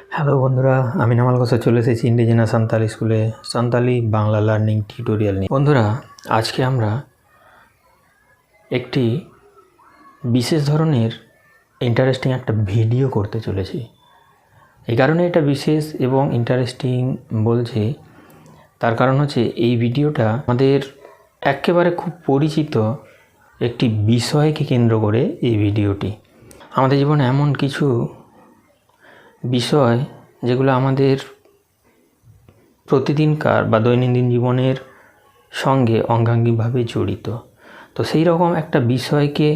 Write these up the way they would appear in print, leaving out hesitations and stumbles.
Hello বন্ধুরা, আমি নামাল ঘোষ চলে এসেছি ইন্ডিজেনা সান্তালি স্কুলে সান্তালি বাংলা লার্নিং টিউটোরিয়াল নিয়ে। বন্ধুরা, আজকে আমরা একটি বিশেষ ধরনের ইন্টারেস্টিং একটা ভিডিও করতে চলেছি। এই কারণে এটা বিশেষ এবং ইন্টারেস্টিং বলছি, তার কারণ হচ্ছে এই ভিডিওটা আমাদের একেবারে খুব পরিচিত একটি বিষয়কে কেন্দ্র করে এই ভিডিওটি। আমাদের জীবনে এমন কিছু বিষয় যেগুলো আমাদের প্রতিদিনকার বা দৈনন্দিন জীবনের সঙ্গে অঙ্গাঙ্গিভাবে জড়িত। তো সেই রকম একটা বিষয়কে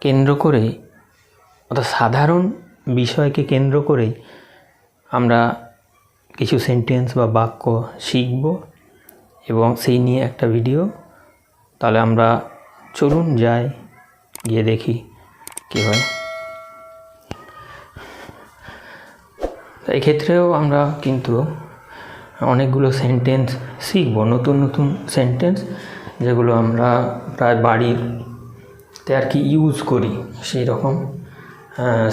কেন্দ্র করে, অর্থাৎ সাধারণ বিষয়কে কেন্দ্র করে আমরা কিছু সেন্টেন্স বা বাক্য শিখব এবং সেই নিয়ে একটা ভিডিও। তাহলে আমরা চলুন যাই, গিয়ে দেখি কী হয়। এক্ষেত্রেও আমরা কিন্তু অনেকগুলো সেন্টেন্স শিখব, নতুন নতুন সেন্টেন্স যেগুলো আমরা প্রায় বাড়িতে আর কি ইউজ করি, সেই রকম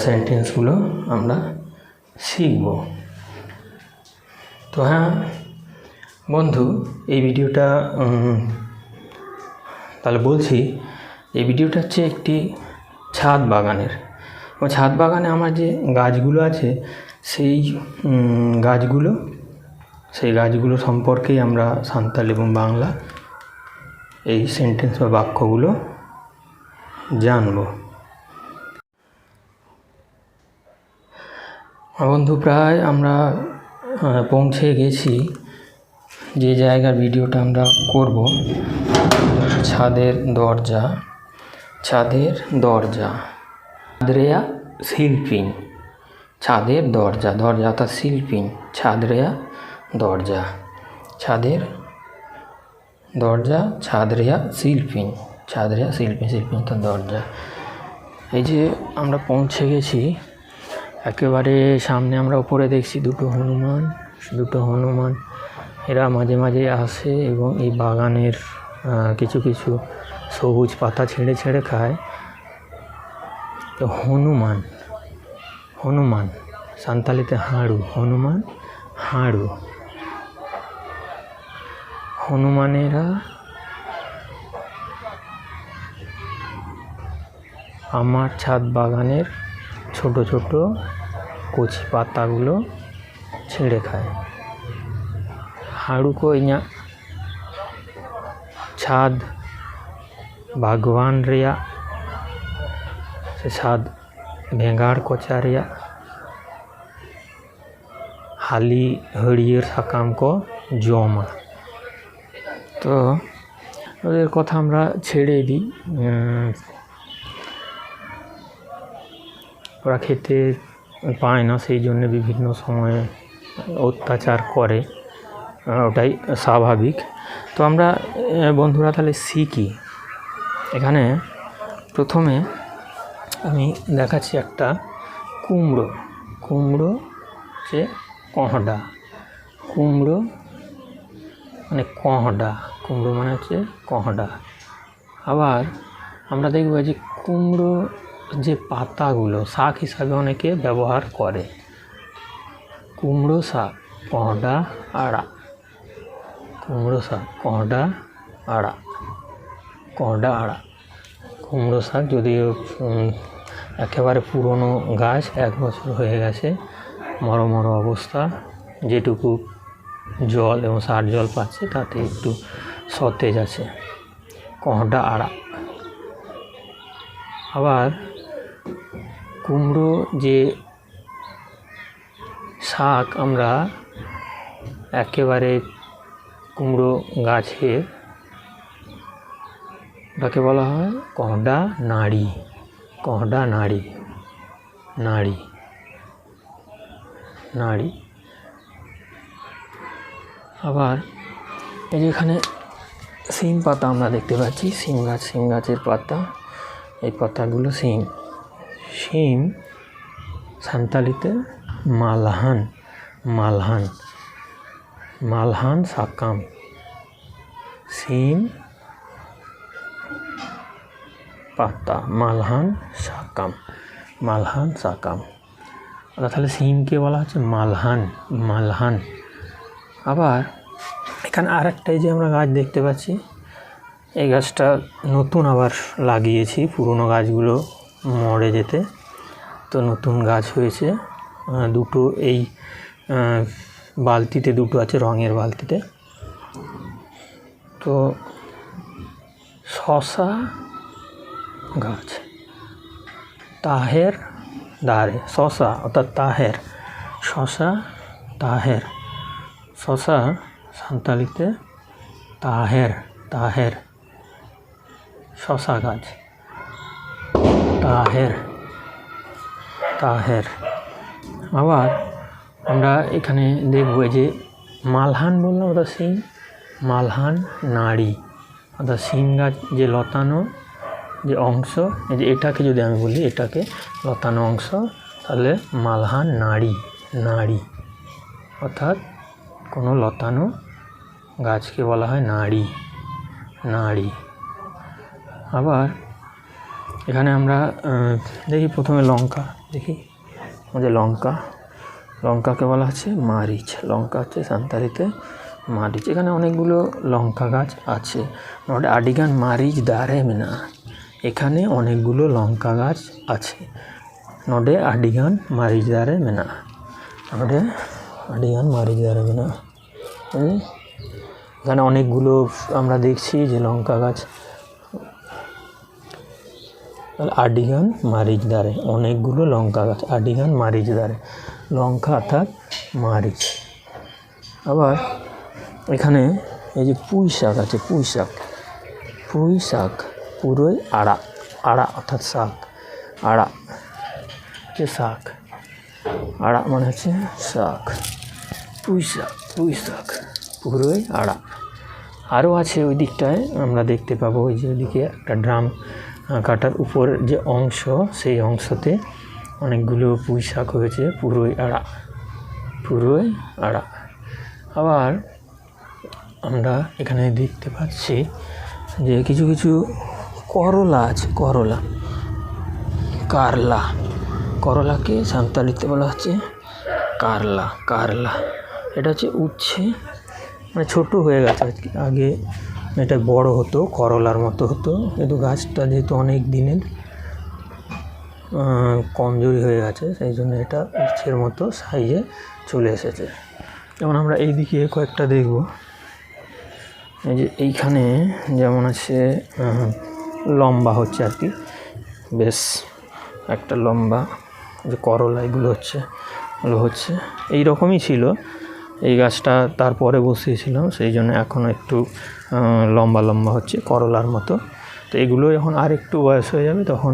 সেন্টেন্সগুলো আমরা শিখব। তো হ্যাঁ বন্ধু, এই ভিডিওটা তাহলে বলছি, এই ভিডিওটা হচ্ছে একটি ছাদ বাগানের। এবং ছাদ বাগানে আমার যে গাছগুলো আছে সেই গাছগুলো সম্পর্কেই আমরা সান্তালি এবং বাংলা এই সেন্টেন্স বা বাক্যগুলো জানব। বন্ধু, প্রায় আমরা পৌঁছে গেছি যে জায়গার ভিডিওটা আমরা করব। ছাদের দরজা, ছাদের দরজা, ছাদরেয়া শিল্পিং, ছাদের দরজা, দরজা অর্থাৎ শিল্পিং, ছাদরেয়া দরজা, ছাদের দরজা, ছাদরেয়া শিল্পিং, ছাদরেয়া শিল্পিং, শিল্পিং তো দরজা। এই যে আমরা পৌঁছে গেছি, একেবারে সামনে আমরা উপরে দেখছি দুটো হনুমান, এরা মাঝে মাঝে আসে এবং এই বাগানের কিছু কিছু সবুজ পাতা ছেড়ে ছেড়ে খায়। তো হনুমান সান্তালিতে হাঁড়ু, হাঁড়ু। হনুমানেরা আমার ছাদ বাগানের ছোট ছোট কচি পাতাগুলো ছিঁড়ে খায়। হাঁড়ু কো ইᱧᱟᱹᱜ ছাদ বাগওয়ান রেয়া সে ছাদ বেঙ্গাড় কচা রেয়া হালি হরিয়ের সাকাম কো জমা। তো ওদের কথা আমরা ছেড়ে দিই, ওরা খেতে পায় না, সেই জন্য বিভিন্ন সময়ে অত্যাচার করে, ওটাই স্বাভাবিক। তো আমরা বন্ধুরা তাহলে শিখি। এখানে প্রথমে আমি দেখাচ্ছি একটা কুমড়ো যে কহডা, কুমড়ো মানে কহডা, কুমড়ো মানে হচ্ছে কহডা। আবার আমরা দেখব যে কুমড়ো যে পাতাগুলো শাক হিসাবে অনেকে ব্যবহার করে। কুমড়ো শাক, কহডা আড়া, কুমড়ো শাক, কহডা আড়া, কহডা আড়া। কুমড়ো শাক যদিও একেবারে পুরনো গাছ, 1 বছর হয়ে গেছে, মরো অবস্থা, যেটুকু জল এবং সার জল পাচ্ছে তাতে একটু সতেজ আছে, কহডা আড়া। আবার কুমড়ো যে শাক আমরা একেবারে কুমড়ো গাছের, ওটাকে বলা হয় কহডা নাড়ি, কহডা নাড়ি, নাড়ি। আবার এই যে এখানে সিম পাতা আমরা দেখতে পাচ্ছি, সিম গাছের পাতা, এই পাতাগুলো শিম সান্তালিতে মালহান সাকাম, সিম পাতা, মালহান সাকাম। তাহলে সিমকে বলা হচ্ছে মালহান, মালহান। আবার এখানে আর একটাই যে আমরা গাছ দেখতে পাচ্ছি, এই গাছটা নতুন আবার লাগিয়েছি, পুরনো গাছগুলো মরে যেতে, তো নতুন গাছ হয়েছে দুটো। এই বালতিতে দুটো আছে, রঙের বালতিতে। তো শশা গাছ, তাহের দারে, শশা অর্থাৎ তাহের, শশা তাহের, শশা সান্তালিতে তাহের, তাহের, শশা গাছ তাহের, তাহের। আবার আমরা এখানে দেখব যে মালহান বললাম, অর্থাৎ সিম, মালহান নাড়ি, অর্থাৎ সিম গাছ যে লতানো যে অংশ, এই যে এটাকে যদি আমি বলি, এটাকে লতানো অংশ, তাহলে মালহান নাড়ি, নাড়ি অর্থাৎ কোনো লতানো গাছকে বলা হয় নাড়ি, নাড়ি। আবার এখানে আমরা দেখি প্রথমে লঙ্কা, দেখি আমাদের লঙ্কা, লঙ্কাকে বলা হচ্ছে মারিচ, লঙ্কা হচ্ছে সান্তালিতে মারিচ। এখানে অনেকগুলো লঙ্কা গাছ আছে, নডে আডিগান মারিচ দারে মেনা, এখানে অনেকগুলো লঙ্কা গাছ আছে, নডে আডিগান মারিচ দারে মেনা, নডে আডিগান মারিচ দারে মেনা। এখানে অনেকগুলো আমরা দেখছি যে লঙ্কা গাছ, আডিগান মারিচ দারে, অনেকগুলো লঙ্কা গাছ, আডিগান মারিচ দারে, লঙ্কা অর্থাৎ মারিচ। আবার এখানে এই যে পুঁই শাক আছে, পুঁই শাক, পুঁই শাক পুরোই আড়া, আড়া অর্থাৎ শাক, আড়া হচ্ছে শাক, আড়া মানে হচ্ছে শাক, পুঁই শাক, পুঁই শাক পুরোই আড়া। আরও আছে ওই দিকটায় আমরা দেখতে পাবো, ওই যে ওইদিকে একটা ড্রাম কাটার উপর যে অংশ, সেই অংশতে অনেকগুলো পুঁই শাক হয়েছে, পুরোই আড়া, পুরোই আড়া। আবার আমরা এখানে দেখতে পাচ্ছি যে কিছু কিছু করলা আছে, করলা, কারলা, করলাকে সান্তালিতে বলা হচ্ছে কারলা, কারলা। এটা হচ্ছে উচ্ছে, মানে ছোটো হয়ে গেছে আগে, এটা বড় হতো, করলার মতো হতো, কিন্তু গাছটা যেহেতু অনেক দিনের কমজোরি হয়ে গেছে, সেই জন্য এটা উচ্ছের মতো সাইজে চলে এসেছে। যেমন আমরা এই দিকে কয়েকটা দেখব, এই যে এইখানে যেমন আছে লম্বা হচ্ছে আর কি, বেশ একটা লম্বা যে করলা, এগুলো হচ্ছে, এগুলো হচ্ছে এই রকমই ছিল। এই গাছটা তারপরে বসিয়েছিলাম, সেই জন্য এখনও একটু লম্বা লম্বা হচ্ছে করলার মতো। তো এগুলো যখন আর একটু বয়স হয়ে যাবে, তখন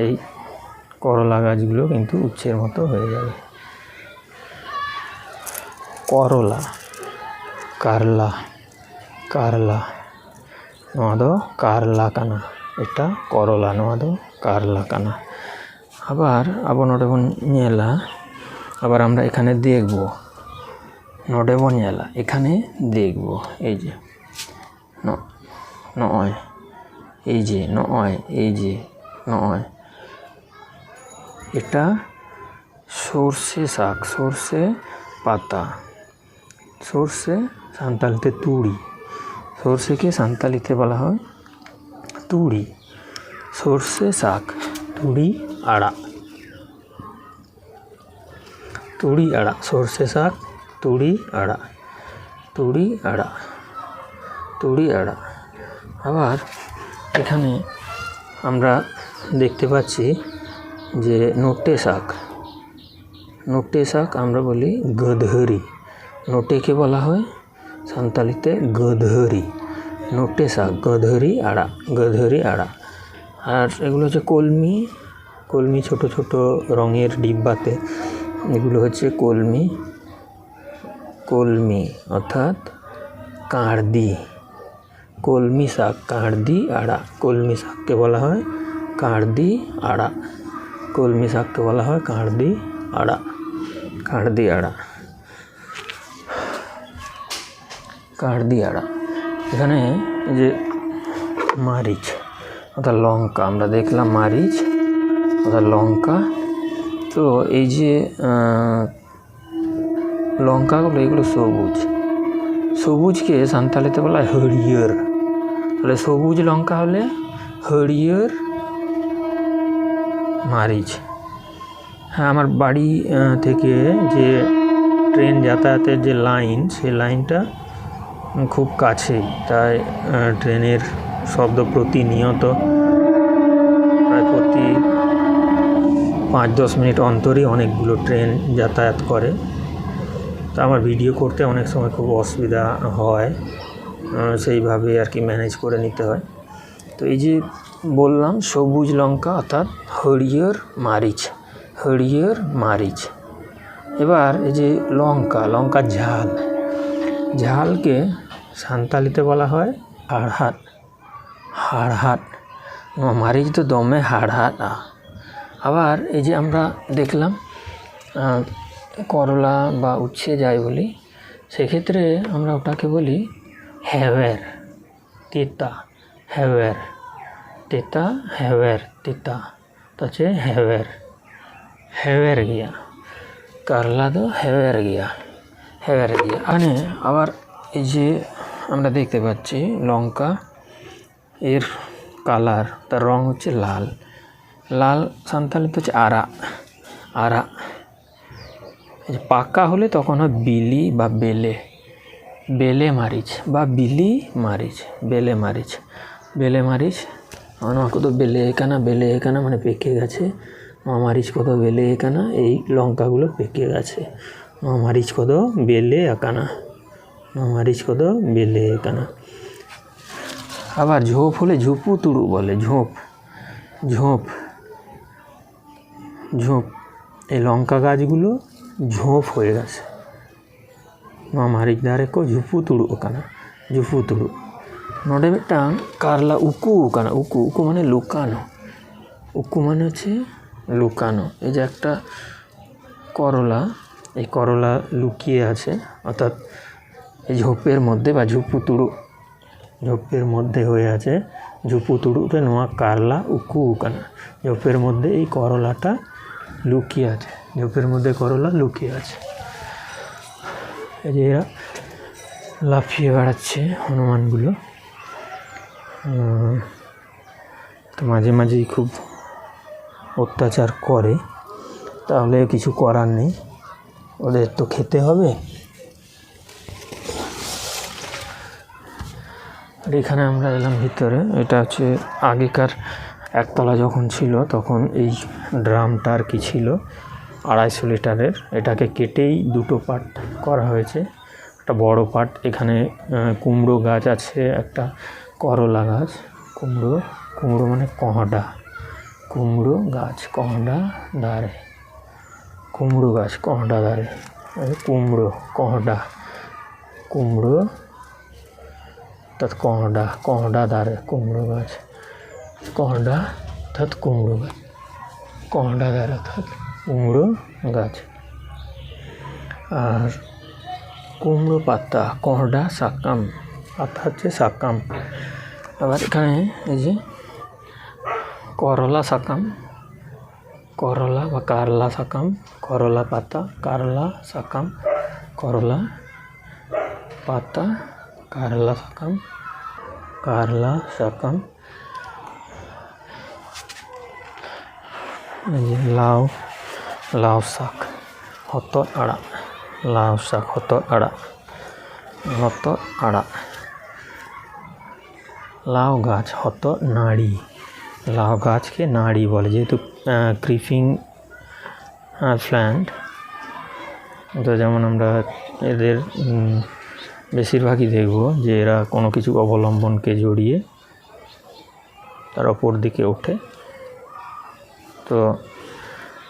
এই করলা গাছগুলো কিন্তু উচ্ছের মতো হয়ে যাবে। করলা, কারলা, কারলা, নোয়া দো কারলা কানা, এটা করলা, নোয়া দো কারলা কানা। আবার নডেবন নিয়েলা, আবার আমরা এখানে দেখব, নডেবন নিয়েলা, এখানে দেখব, এই যে নয়, এই যে নয়, এই যে নয়, এটা সর্ষে শাক, সর্ষে পাতা, সর্ষে সান্তালিতে তুড়ি, সর্ষেকে সান্তালিতে বলা হয় তুড়ি, সর্ষে শাক, তুড়ি আড়া, তুড়ি আড়া, সর্ষে শাক, তুড়ি আড়া, তুড়ি আড়া, তুড়ি আড়া। আবার এখানে আমরা দেখতে পাচ্ছি যে নোটে শাক, নোটে শাক আমরা বলি গধরি, নোটেকে বলা হয় সান্তালিতে গধরি, নোটে শাক, গধরি আড়া, গধরি আড়া। আর এগুলো হচ্ছে কলমি, কলমি ছোট ছোট রঙের ডিব্বাতে, এগুলো হচ্ছে কলমি, কলমি অর্থাৎ কাঁড়দি, কলমি শাক, কাঁড়দি আড়া, কলমি শাককে বলা হয় কাঁড়দি আড়া, কলমি শাককে বলা হয় কাঁড়দি আড়া, কাঁড়দি আড়া, কাঁড়দি আড়া। এখানে যে মারিচ অর্থাৎ লঙ্কা আমরা দেখলাম, মারিচ অর্থাৎ লঙ্কা। তো এই যে লঙ্কাগুলো এগুলো সবুজ, সবুজকে সান্তালিতে বলা হয় হরিয়র। তাহলে সবুজ লঙ্কা হলে হরিয়র মারিচ। হ্যাঁ, আমার বাড়ি থেকে যে ট্রেন যাতায়াতের যে লাইন, সেই লাইনটা খুব কাছেই, তাই ট্রেনের শব্দ প্রতিনিয়ত প্রায় প্রতি 5-10 মিনিট অন্তরই অনেকগুলো ট্রেন যাতায়াত করে। তো আমার ভিডিও করতে অনেক সময় খুব অসুবিধা হয়, সেইভাবে আর কি ম্যানেজ করে নিতে হয়। তো এই যে বললাম সবুজ লঙ্কা অর্থাৎ হরিয়র মারিচ, হরিয়র মারিচ। এবার এই যে লঙ্কার ঝাল, ঝালকে সান্তালিতে বলা হয় হাড়হাট, হাড়হাট। মারিচ তো দমে হাড়হাট। আবার এই যে আমরা দেখলাম করলা বা উচ্ছে যাই বলি, সেক্ষেত্রে আমরা ওটাকে বলি হেওয়ার, তিতা, হেওয়ার, তিতা, হেওয়ার, তিতা। তো হচ্ছে হেওয়ার, হেওয়ার গিয়া। করলা তো হেওয়ার গিয়া, হেওয়ার গিয়া। মানে আবার এই যে আমরা দেখতে পাচ্ছি লঙ্কা, এর কালার, তার রং হচ্ছে লাল। লাল সান্তালিতে হচ্ছে আরা, আরা। এই যে পাকা হলে তখন হয় বিলি বা বেলে, বেলে মারিচ বা বিলি মারিচ, বেলে মারিচ, বেলে মারিচ। আমার কত বেলে এখানা, বেলে এখানা মানে পেকে গেছে। মারিচ কত বেলে এখানা, এই লঙ্কাগুলো পেকে গেছে। মারিচ কত বেলে একানা, মারিচ কত বেলে একানা। আবার ঝোপ হলে ঝুপু তুড়ু বলে, ঝোপ, ঝোপ, ঝোপ। এই লঙ্কা গাছগুলো ঝোপ হয়ে গেছে। মারিচ ধারে কো ঝুপু তুড়ু ওখানে, ঝুপু তুড়ু। নডে মিটটাং কারলা উকু ওখানে, উকু, উকু মানে লুকানো, উকু মানে হচ্ছে লুকানো। এই যে একটা করলা, এই করলা লুকিয়ে আছে, অর্থাৎ এই ঝোপের মধ্যে বা ঝুপু তুড়ু, ঝোপের মধ্যে হয়ে আছে। ঝুপু তুড়ুতে নোয়া কারলা উকু উকানা, ঝোপের মধ্যে এই করলাটা লুকিয়ে আছে, ঝোপের মধ্যে করলা লুকিয়ে আছে। এই যে এরা লাফিয়ে বেড়াচ্ছে হনুমানগুলো। তো মাঝে মাঝেই খুব অত্যাচার করে, তাহলে কিছু করার নেই, ওদের তো খেতে হবে। আর এখানে আমরা এলাম ভিতরে। এটা হচ্ছে আগেকার একতলা যখন ছিল তখন এই ড্রামটা আর কি ছিল 250 লিটারের। এটাকে কেটেই দুটো পার্ট করা হয়েছে। একটা বড় পার্ট, এখানে কুমড়ো গাছ আছে, একটা করলা গাছ। কুমড়ো, কুমড়ো মানে কহডা, কুমড়ো গাছ কহডা ধারে, কুমড়ো গাছ কহডা ধারে, কুমড়ো কহডা, কুমড়ো তৎ কহডা, কহডা ধারে কুমড়ো গাছ, কহডা তৎ কুমড়ো গাছ, কহডা ধারে অর্থাৎ কুমড়ো গাছ। আর কুমড়ো পাতা, কহডা সাকাম, পাতা হচ্ছে সাকাম। আবার এখানে এই যে করলা সাকাম, করলা বা কারলা সাকাম, করলা পাতা, কারলা সাকাম, করলা পাতা, কারলা সাকাম, কারলা সাকাম। এই যে লাউ, লাউ শাক, হতর আড়া, লাউ শাক হতর আড়া, হতর আড়া। লাউ গাছ হতর নাড়ি, লাউ গাছকে নাড়ি বলে, যেহেতু ক্রিপিং প্ল্যান্ট। তো যেমন আমরা এদের বেশিরভাগই দেখব যে এরা কোনো কিছু অবলম্বনকে জড়িয়ে তার ওপর দিকে ওঠে। তো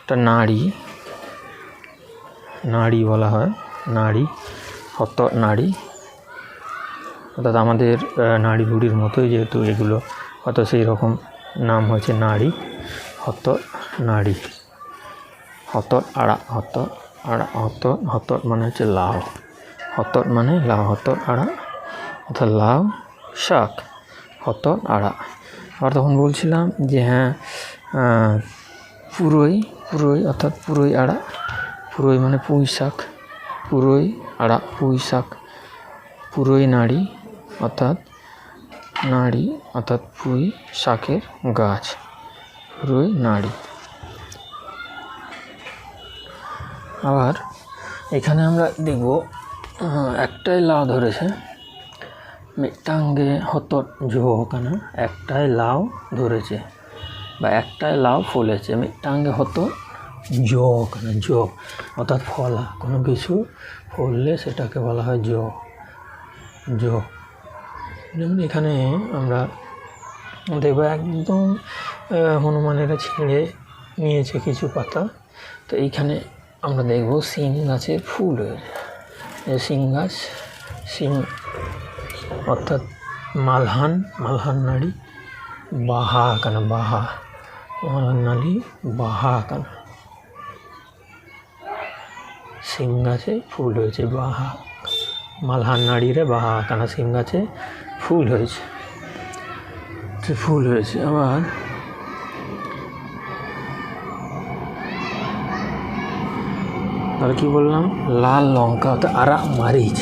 এটা নাড়ি, নাড়ি বলা হয়, নাড়ি, হত নাড়ি। অর্থাৎ আমাদের নাড়ি ভুড়ির মতোই যেহেতু এগুলো, অত সেই রকম নাম হয়েছে নাড়ি, হত নাড়ি, হত আড়া, হত আড়া, হত, হত মানে হচ্ছে লাউ, হত মানে লাউ, হত আড়া অর্থাৎ লাউ শাক, হত আড়া। আর তখন বলছিলাম যে হ্যাঁ পুরোই পুরোই অর্থাৎ পুরোই আড়া, পুরোই মানে পুঁই শাক, পুরোই আড়া পুঁই শাক। পুরোই নাড়ি অর্থাৎ পুঁই শাকের গাছ, পুরোই নাড়ি। আবার এখানে আমরা দেখব একটাই লাউ ধরেছে, মিᱫᱴᱟᱝ ᱜᱮ ᱦᱚᱛᱚᱫ ᱡᱚ ᱟᱠᱟᱱᱟ, একটাই লাউ ধরেছে বা একটাই লাউ ফলেছে, মিᱫᱴᱟᱝ গে হতদ জো আকানা, জো অর্থাৎ ফলা, কোনো কিছু ফললে সেটাকে বলা হয় জো। জো যেমন এখানে আমরা দেখব একদম হনুমানেরা ছিঁড়ে নিয়েছে কিছু পাতা। তো এইখানে আমরা দেখব শিং গাছের ফুল হয়েছে, শিং গাছ, শিং অর্থাৎ মালহান, মালহান নাড়ি বাহা আকানা, বাহা মালহান নাড়ি বাহা আকানা, শিং গাছে ফুল হয়েছে বাহা, মালহান নাড়িরে বাহা আকানা, শিং গাছে ফুল হয়েছে, ফুল হয়েছে। আবার তাহলে কি বললাম, লাল লঙ্কা অর্থাৎ আরাক মারিচ,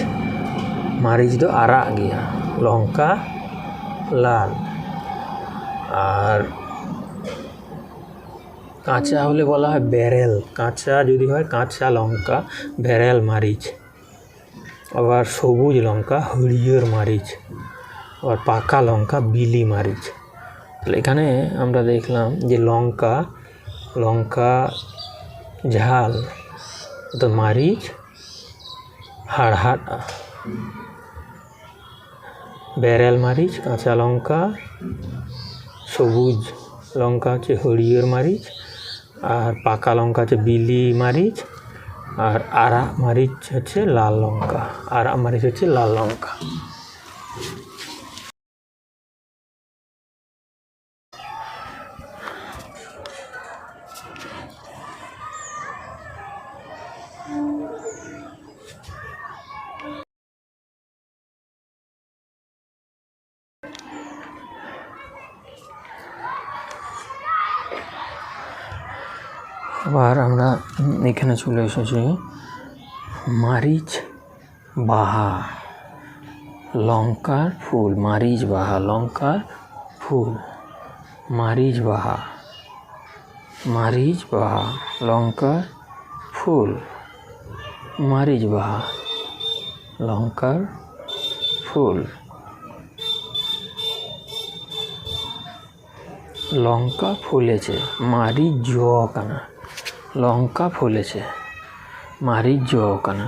মারিচ তো আরাক গিয়া, লঙ্কা লাল। আর কাঁচা হলে বলা হয় বেরেল, কাঁচা যদি হয় কাঁচা লঙ্কা বেরেল মারিচ। আবার সবুজ লঙ্কা হরিয়র মারিচ, আবার পাকা লঙ্কা বিলি মারিচ। তাহলে এখানে আমরা দেখলাম যে লঙ্কা, লঙ্কা ঝাল তো মারিচ হাড়হাড়া, বেরেল মারিচ কাঁচা লঙ্কা, সবুজ লঙ্কা হচ্ছে হরিয়র মারিচ, আর পাকা লঙ্কা হচ্ছে বিলি মারিচ, আর আরাক মারিচ হচ্ছে লাল লঙ্কা, আরাক মারিচ হচ্ছে লাল লঙ্কা। আবার আমরা এখানে চলে এসেছি মারিচ বাহা, লঙ্কার ফুল, মারিচ বাহা লঙ্কার ফুল, মারিচ বাহা, মারিচ বাহা লঙ্কার ফুল, মারিচ বাহা লঙ্কার ফুল। লঙ্কা ফলেছে, মারিচ জো আকানা, লঙ্কা ফলেছে, মারিচ জো আকানা।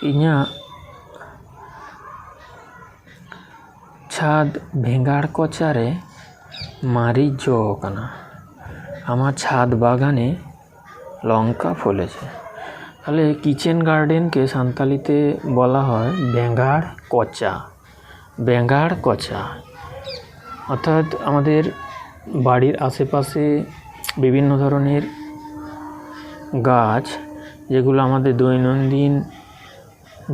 ইᱧᱟᱹᱜ ছাদ ভেঙ্গাড় কচারে মারিচ জো আকানা, আমার ছাদ বাগানে লঙ্কা ফলেছে। তাহলে কিচেন গার্ডেনকে সান্তালিতে বলা হয় বেঙ্গাড় কচা, বেঙ্গাড় কচা। অর্থাৎ আমাদের বাড়ির আশেপাশে বিভিন্ন ধরনের গাছ যেগুলো আমাদের দৈনন্দিন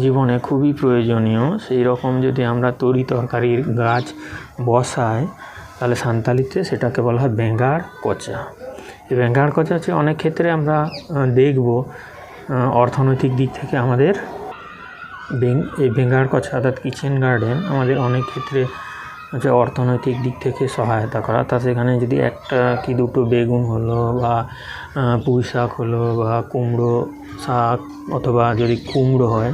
জীবনে খুবই প্রয়োজনীয়, সেই রকম যদি আমরা তরি তরকারির গাছ বসাই তাহলে সান্তালিতে সেটাকে বলা হয় বেঙ্গাড় কচা। এই বেঙ্গাড় কচা হচ্ছে অনেক ক্ষেত্রে আমরা দেখব অর্থনৈতিক দিক থেকে আমাদের এই বেঙ্গাড় কচা অর্থাৎ কিচেন গার্ডেন আমাদের অনেক ক্ষেত্রে হচ্ছে অর্থনৈতিক দিক থেকে সহায়তা করা। তা সেখানে যদি একটা কি দুটো বেগুন হলো বা পুঁই শাক হলো বা কুমড়ো শাক, অথবা যদি কুমড়ো হয়,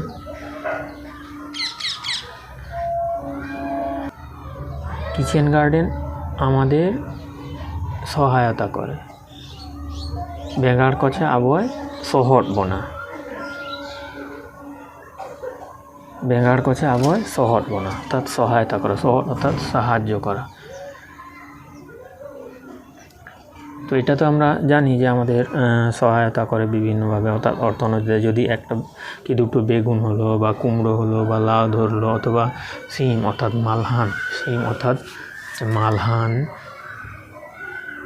কিচেন গার্ডেন আমাদের সহায়তা করে। বেঙ্গাড় কচা আবয় শহর বোনা, বেঙ্গাড় কচা আবয় শহর বোনা অর্থাৎ সহায়তা করা, শহর অর্থাৎ সাহায্য করা। তো এটা তো আমরা জানি যে আমাদের সহায়তা করে বিভিন্নভাবে, অর্থাৎ অর্থনীতিতে যদি একটা কি দুটো বেগুন হলো বা কুমড়ো হলো বা লাউ ধরলো, অথবা সিম অর্থাৎ মালহান, সিম অর্থাৎ মালহান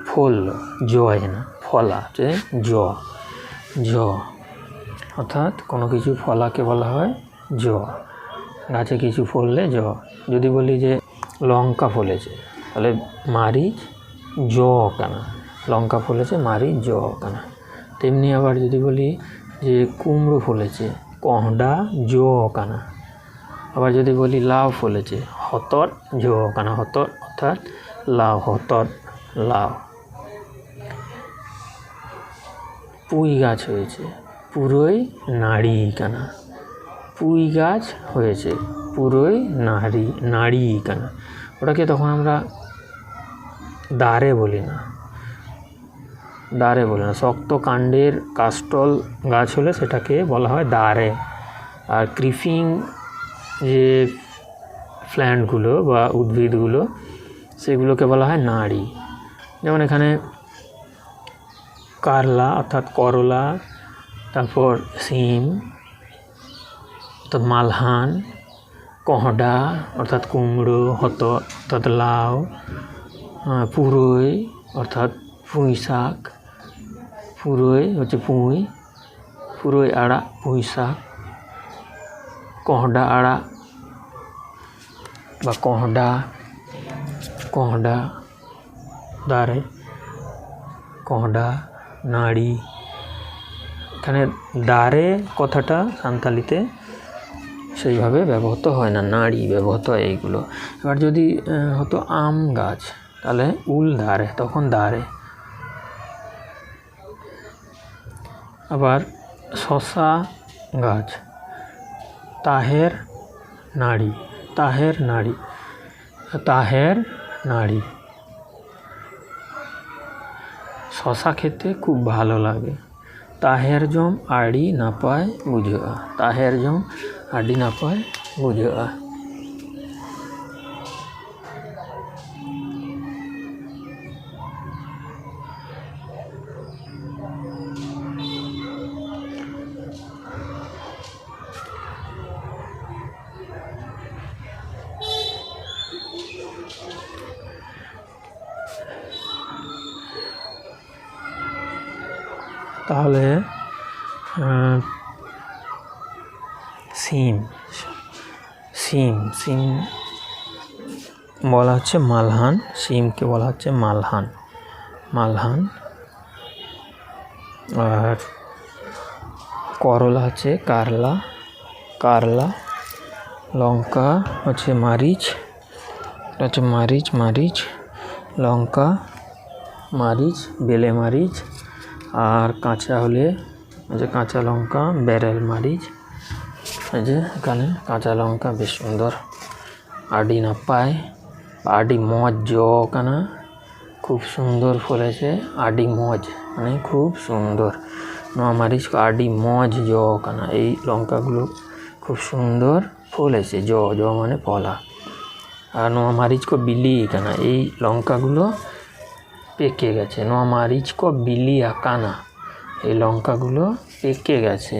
ফললো, জয় না ফলা যে জ, জ অর্থাৎ কোনো কিছু ফলাকে বলা হয় জ, গাছে কিছু ফললে জ। যদি বলি যে লঙ্কা ফলেছে তাহলে মারিচ জ কানা, লঙ্কা ফলেছে মারি জ কানা। তেমনি আবার যদি বলি যে কুমড়ো ফলেছে কহডা জ কানা। আবার যদি বলি লাউ ফলেছে হতর জ কানা, হতর অর্থাৎ লাউ, হতর লাউ। পুঁই গাছ হয়েছে পুরোই নাড়ি কানা, পুঁই গাছ হয়েছে পুরোই নাড়ি কানা। ওটাকে তখন আমরা দাঁড়ে বলি না, শক্ত কাণ্ডের কাস্টল গাছ হলে সেটাকে বলা হয় দাঁড়ে। আর ক্রিপিং যে প্ল্যান্টগুলো বা উদ্ভিদগুলো সেগুলোকে বলা হয় নাড়ি। যেমন এখানে কারলা অর্থাৎ করলা, তারপর সিম অর্থাৎ মালহান, কহডা অর্থাৎ কুমড়ো, হতর অর্থাৎ লাউ, পুরোই অর্থাৎ পুঁই শাক, পুরোই হচ্ছে পুঁই, পুরোই আড়া পুঁই শাক, কহডা আড়া বা কহডা দাঁড়ে, কহডা নাড়ি। এখানে দাঁড়ে কথাটা সাঁওতালিতে সেইভাবে ব্যবহৃত হয় না, নাড়ি ব্যবহৃত হয় এইগুলো। এবার যদি হতো আম গাছ তাহলে উল দাঁড়ে, তখন দাঁড়ে। আবার শশা গাছ তাহের নাড়ি, তাহের নাড়ি, তাহের নাড়ি। শশা খেতে খুব ভালো লাগে, তাহের জম আড়ি না পায় বুঝা, তাহের জম আড়ি না পায় বুঝা। তাহলে সিম সিম সিম বলা হচ্ছে মালহান, সিমকে বলা হচ্ছে মালহান, মালহান। আর করলা হচ্ছে কারলা, কারলা। লঙ্কা হচ্ছে মারিচ, এটা হচ্ছে মারিচ, মারিচ। লঙ্কা মারিচ, বেলে মারিচ। আর কাঁচা হলে যে কাঁচা লঙ্কা বেরেল মারিচ। এই যে এখানে কাঁচা লঙ্কা বেশ সুন্দর, আডি না পায়, আডি মজ জ কানা, খুব সুন্দর ফলেছে, আডি মজ মানে খুব সুন্দর। নোয়া মারিচ আডি মজ জ কানা, এই লঙ্কাগুলো খুব সুন্দর ফলেছে, জ জ মানে ফলা। আর নোয়া মারিচ কো বিলি কানা, এই লঙ্কাগুলো পেকে গেছে, নোয়া মারিচ কো বিলি আকানা, এই লঙ্কাগুলো পেকে গেছে,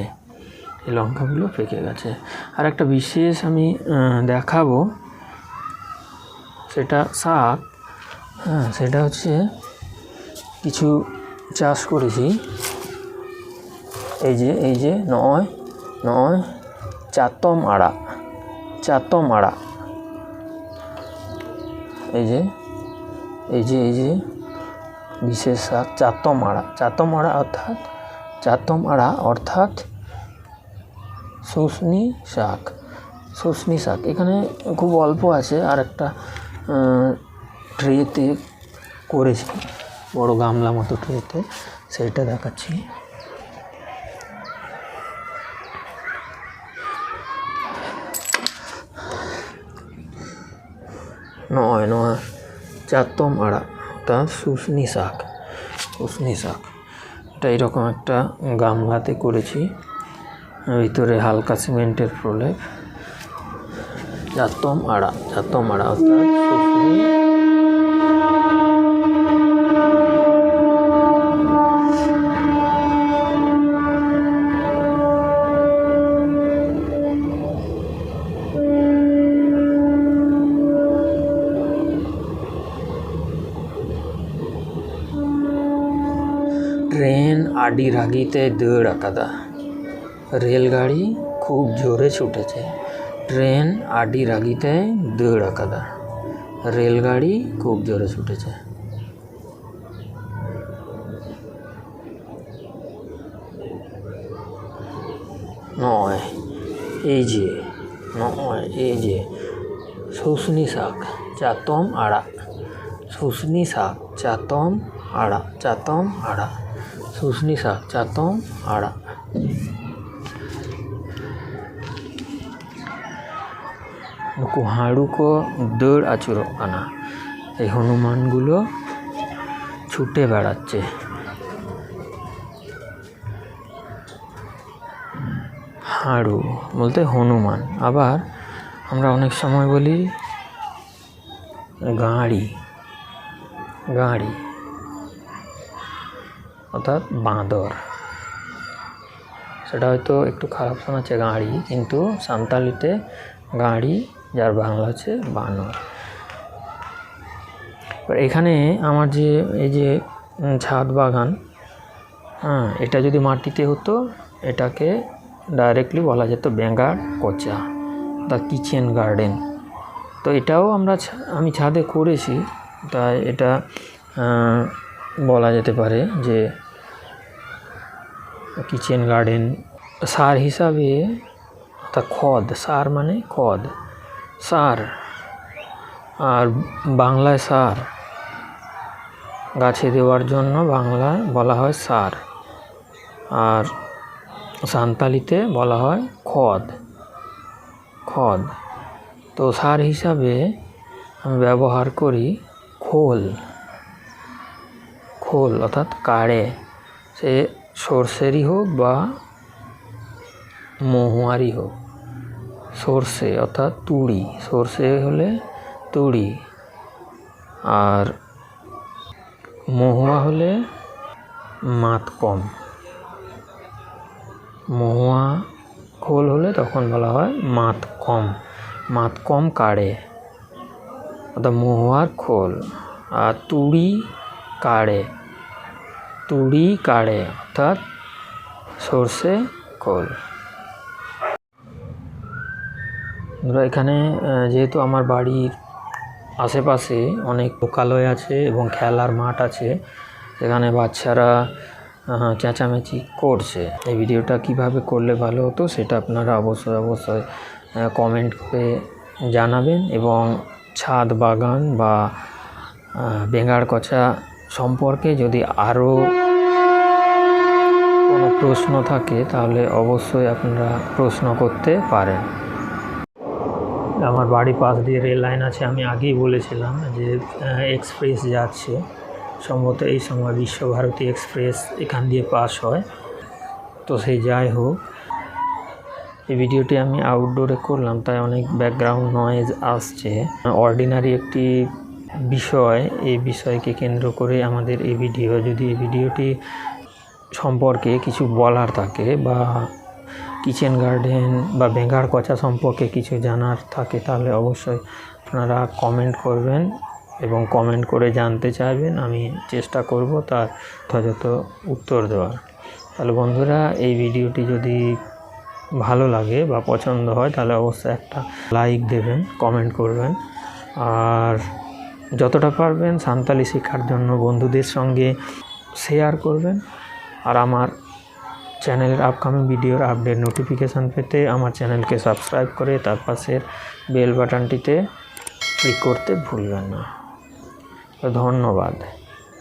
এই লঙ্কাগুলো পেকে গেছে। আর একটা বিশেষ আমি দেখাবো, সেটা শাক। হ্যাঁ, সেটা হচ্ছে কিছু চাষ করেছি, এই যে নয় চাতম আড়া, চাতম আড়া। এই যে বিশেষ শাক চাতম আড়া, চাতম আড়া অর্থাৎ শুশনি শাক, শুশনি শাক। এখানে খুব অল্প আছে, আর একটা ট্রেতে করেছি, বড় গামলা মতো ট্রেতে, সেইটা দেখাচ্ছি। নয় চাতম আড়া অর্থাৎ শুশনি শাক, শুশনি শাক। এটা এইরকম একটা গামলাতে করেছি, ভিতরে হালকা সিমেন্টের প্রলেপ। চাতম আড়া অর্থাৎ শুশনি। ট্রেন আডি রাগিতে দৌড় আকাদা, রেলগাড়ি খুব জোরে ছুটেছে, ট্রেন আডি রাগিতে দৌড় আকাদা, রেলগাড়ি খুব জোরে ছুটেছে। এই যে নয়, এই যে শুশনি শাক চাতম আড়া, শুশনি শাক চাতম আড়া, চাতম আড়া, শুশনি শাক চাতম আড়া। ᱱᱩᱠᱩ ᱦᱟᱹᱲᱩ ᱠᱚ ᱫᱟᱹᱲ ᱟᱹᱪᱩᱨᱚᱜ ᱠᱟᱱᱟ, এই হনুমানগুলো ছুটে বেড়াচ্ছে। হাড়ু বলতে হনুমান, আবার আমরা অনেক সময় বলি গাঁড়ি, গাঁড়ি অর্থাৎ বাঁদর। সেটা হয়তো একটু খারাপ শোনাচ্ছে গাঁড়ি, কিন্তু সাঁওতালিতে গাঁড়ি, যার বাংলা হচ্ছে বানর। এখানে আমার যে এই যে ছাদ বাগান, এটা যদি মাটিতে হতো এটাকে ডাইরেক্টলি বলা যেত বেঙ্গার কচা, দ্য কিচেন গার্ডেন। তো এটাও আমি ছাদে করেছি, তাই এটা বলা যেতে পারে যে কিচেন গার্ডেন। সার হিসাবে তা খদ, সার মানে খদ, সার, আর বাংলায় সার গাছে দেওয়ার জন্য বাংলায় বলা হয় সার, আর সাঁওতালিতে বলা হয় খদ, খদ। তো সার হিসাবে আমি ব্যবহার করি খোল, খোল অর্থাৎ কাড়ে, সে সর্ষেরই হোক বা মহুয়ারই হোক। সর্ষে অর্থাৎ তুড়ি, সর্ষে হলে তুড়ি, আর মহুয়া হলে মাতকম, মহুয়া খোল হলে তখন বলা হয় মাতকম, মাতকম কাড়ে অর্থাৎ মহুয়ার খোল। আর তুড়ি কাড়ে, তুড়ি কাড়ে অর্থাৎ সর্ষে খোল। এখানে যেহেতু আমার বাড়ির আশেপাশে অনেক লোকালয় আছে এবং খেলার মাঠ আছে, সেখানে বাচ্চারা চেঁচামেচি করছে। এই ভিডিওটা কিভাবে করলে ভালো হতো সেটা আপনারা অবশ্যই কমেন্ট করে জানাবেন, এবং ছাদ বাগান বা বেঙ্গার কচা সম্পর্কে যদি আরও কোনো প্রশ্ন থাকে তাহলে অবশ্যই আপনারা প্রশ্ন করতে পারেন। আমার বাড়ির পাশ দিয়ে রেল লাইন আছে, আমি আগেই বলেছিলাম যে এক্সপ্রেস যাচ্ছে, সম্ভবত এই সময় বিশ্বভারতী এক্সপ্রেস এখান দিয়ে পাস হয়। তো সেই যাই হোক, এই ভিডিওটি আমি আউটডোরে করলাম, তাই অনেক ব্যাকগ্রাউন্ড নয়েজ আসছে। অর্ডিনারি একটি বিষয়, এই বিষয়কে কেন্দ্র করে আমাদের এই ভিডিও। যদি এই ভিডিওটি সম্পর্কে কিছু বলার থাকে বা কিচেন গার্ডেন বা বেঙ্গার কচা সম্পর্কে কিছু জানার থাকে, তাহলে অবশ্যই আপনারা কমেন্ট করবেন এবং কমেন্ট করে জানতে চাইবেন, আমি চেষ্টা করব তার যথাযথ উত্তর দেওয়ার। তাহলে বন্ধুরা, এই ভিডিওটি যদি ভালো লাগে বা পছন্দ হয় তাহলে অবশ্যই একটা লাইক দেবেন, কমেন্ট করবেন, আর যতটা পারবেন সাঁওতালি শেখার জন্য বন্ধুদের সঙ্গে শেয়ার করবেন। আর আমার চ্যানেলের আপকামিং ভিডিওর আপডেট নোটিফিকেশান পেতে আমার চ্যানেলকে সাবস্ক্রাইব করে তার পাশের বেল বাটনটিতে ক্লিক করতে ভুলবেন না। ধন্যবাদ।